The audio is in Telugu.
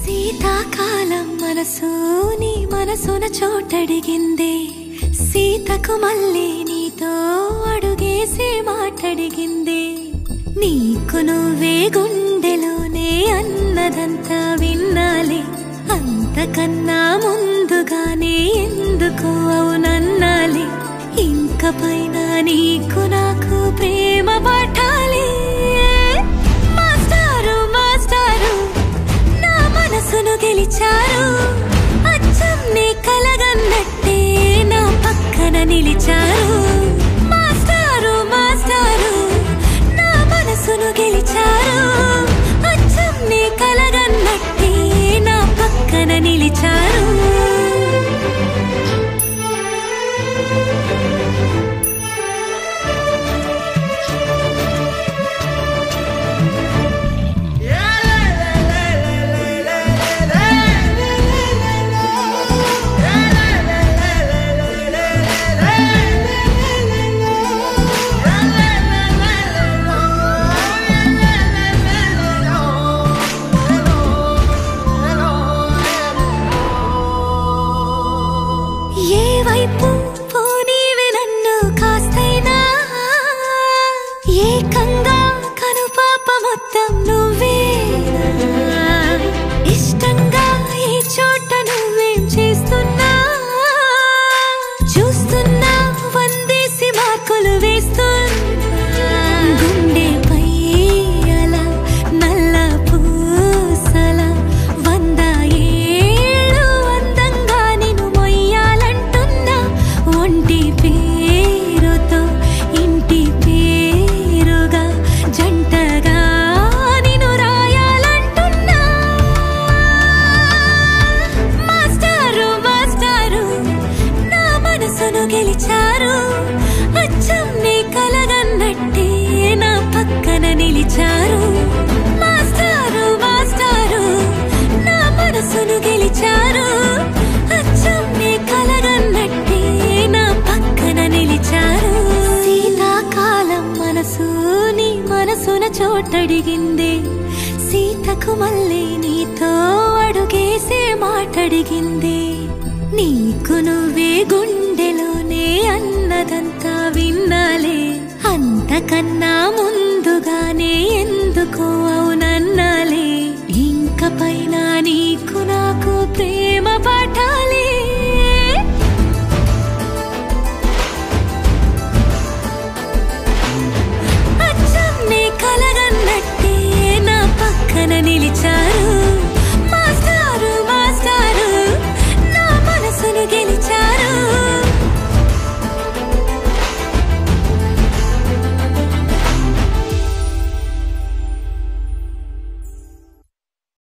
శీతాకాలం మనసు నీ మనసున చోటడిగిందే సీతకు మళ్ళీ నీతో అడుగేసి మాటడిగిందే నీకు నువ్వే గుండెలోనే అన్నదంతా విన్నాలే అంతకన్నా ముందుగానే ఎందుకు అవునన్నాలే ఇంక పైన నీకు నాకు ప్రేమ పాఠాలే మాస్టారు మాస్టారు నా మనసును గెలిచారు అచ్చం నీ కలగన్నట్టే నా పక్కన నిలిచారు మాస్టారు మాస్టారు నా మనసును గెలిచారు అచ్చం నీ కలగన్నట్టే నా పక్కన నిలిచారు ఏకంగా కనుపాప మొత్తం నువ్వే ఇష్టంగా ఈ చోట నువ్వేం చేస్తున్నా చూస్తున్నా వందేసి మార్కులు వేస్తున్నా గుండెపై అలా నల్ల పూసల 100 ఏళ్ళు అందంగా నిన్ను మొయ్యాలంటున్నా ఒంటి పేరుతో ఇంటి పేరుగా జంటగా నిన్ను రాయాలంటున్నా మాస్టారు మాస్టారు నా మనసును గెలిచారు అచ్చం నీ కలగన్నట్టే నా పక్కన నిలిచారు మాస్టారు మాస్టారు నా మనసును గెలిచారు అచ్చం నీ కలగన్నట్టే నా పక్కన నిలిచారు శీతాకాలం మనసు నీ మనసున చోటడిగిందే సీతకు మళ్ళీ నీతో అడుగేసే మాటడిగిందే నీకు నువ్వే గుండెలోనే అన్నదంతా విన్నాలే అంతకన్నా ముందుగానే ఎందుకు అవునన్నాలే ఇంక పైన నీకు